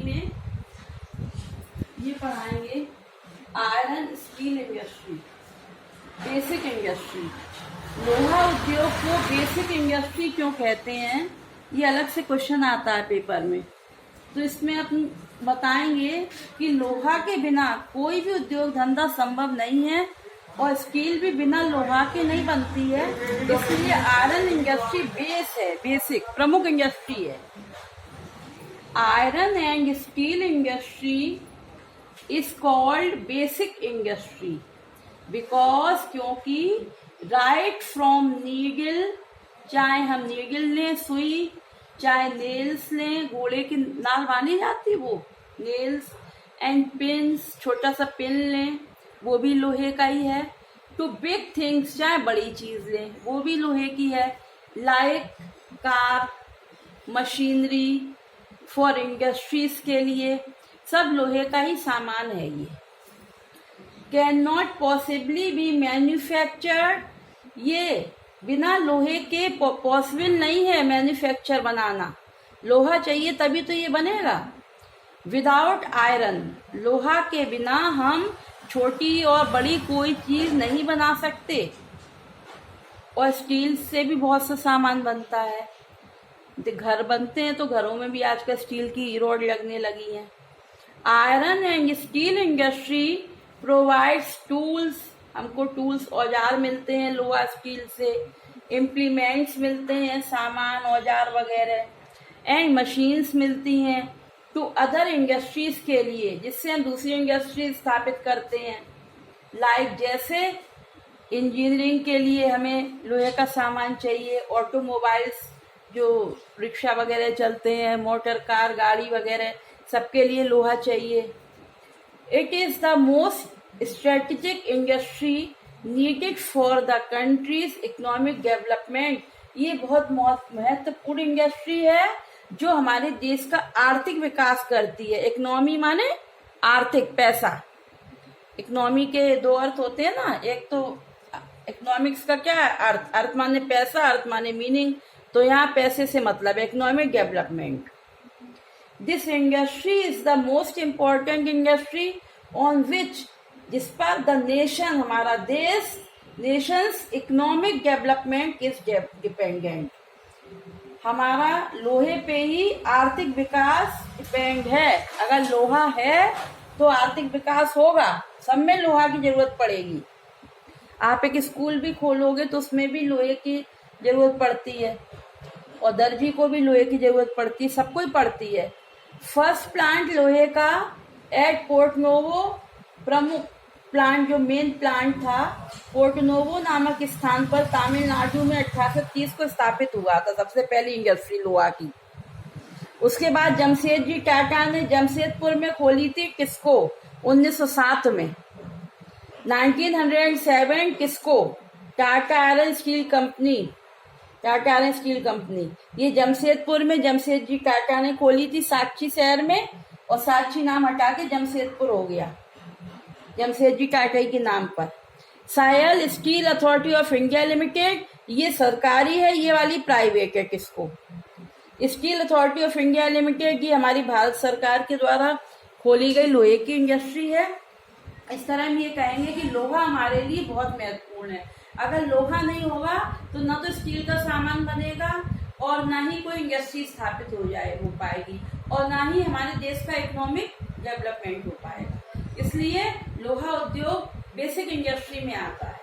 में ये पढ़ाएंगे iron steel industry, basic industry. लोहा उद्योग को बेसिक इंडस्ट्री क्यों कहते हैं, ये अलग से क्वेश्चन आता है पेपर में। तो इसमें अपन बताएंगे कि लोहा के बिना कोई भी उद्योग धंधा संभव नहीं है और स्टील भी बिना लोहा के नहीं बनती है, इसलिए आयरन इंडस्ट्री बेस है, बेसिक प्रमुख इंडस्ट्री है। Iron and steel industry is called basic industry because, क्योंकि राइट फ्रॉम नीडल, चाहे हम नीडल लें सुई, चाहे नेल्स लें, घोड़े की नाल बांधी जाती वो नेल्स, एंड पिन्स, छोटा सा पिन लें वो भी लोहे का ही है। टू बिग थिंग्स, चाहे बड़ी चीज लें वो भी लोहे की है, like car, machinery for industries के लिए सब लोहे का ही सामान है। ये can not possibly be manufactured, ये बिना लोहे के पॉसिबल नहीं है मैन्युफैक्चर बनाना, लोहा चाहिए तभी तो ये बनेगा। विदाउट आयरन, लोहा के बिना हम छोटी और बड़ी कोई चीज नहीं बना सकते। और स्टील से भी बहुत सा सामान बनता है, घर बनते हैं तो घरों में भी आजकल स्टील की रॉड लगने लगी है। Iron and steel industry provides tools, हमको टूल्स औजार मिलते हैं लोहा स्टील से, इम्प्लीमेंट्स मिलते हैं सामान औजार वगैरह, एंड मशीन्स मिलती हैं टू अदर इंडस्ट्रीज के लिए, जिससे हम दूसरी इंडस्ट्री स्थापित करते हैं। लाइक जैसे इंजीनियरिंग के लिए हमें लोहे का सामान चाहिए, ऑटोमोबाइल्स जो रिक्शा वगैरह चलते हैं, मोटर कार गाड़ी वगैरह सबके लिए लोहा चाहिए। It is the most strategic industry needed for the countries economic development, ये बहुत महत्वपूर्ण इंडस्ट्री है जो हमारे देश का आर्थिक विकास करती है। इकोनॉमी माने आर्थिक, पैसा। इकोनॉमी के दो अर्थ होते हैं ना, एक तो इकोनॉमिक्स का क्या है अर्थ, अर्थ माने पैसा, अर्थ माने मीनिंग, तो यहाँ पैसे से मतलब economic development. This industry is the most important industry on which, जिस पर द नेशन, हमारा देश, Nations economic development is dependent, हमारा लोहे पे ही आर्थिक विकास डिपेंड है। अगर लोहा है तो आर्थिक विकास होगा, सब में लोहा की जरूरत पड़ेगी। आप एक स्कूल भी खोलोगे तो उसमें भी लोहे की जरूरत पड़ती है, और दर्जी को भी लोहे की जरूरत पड़ती है, सबको ही पड़ती है। फर्स्ट प्लांट लोहे का एट पोर्ट नोवो, प्रमुख प्लांट जो मेन प्लांट था पोर्ट नोवो नामक स्थान पर तमिलनाडु में 1830 को स्थापित हुआ था, सबसे पहली इंडस्ट्री लोहा की। उसके बाद जमशेदजी टाटा ने जमशेदपुर में खोली थी टिस्को 1907 में। 1907 TISCO Tata iron steel company, Tata iron steel company, ये जमशेदपुर में जमशेदजी टाटा ने खोली थी, साक्षी शहर में, और साक्षी नाम हटा के जमशेदपुर हो गया जमशेदजी टाटा के नाम पर। SAIL Steel Authority of India Limited, ये सरकारी है, ये वाली प्राइवेट है। किसको? Steel Authority of India Limited, ये हमारी भारत सरकार के द्वारा खोली गई लोहे की इंडस्ट्री है। इस तरह हम ये कहेंगे कि लोहा हमारे लिए बहुत महत्वपूर्ण है। अगर लोहा नहीं होगा तो न तो स्टील का सामान बनेगा और ना ही कोई इंडस्ट्री स्थापित हो पाएगी, और ना ही हमारे देश का इकोनॉमिक डेवलपमेंट हो पाएगा। इसलिए लोहा उद्योग बेसिक इंडस्ट्री में आता है।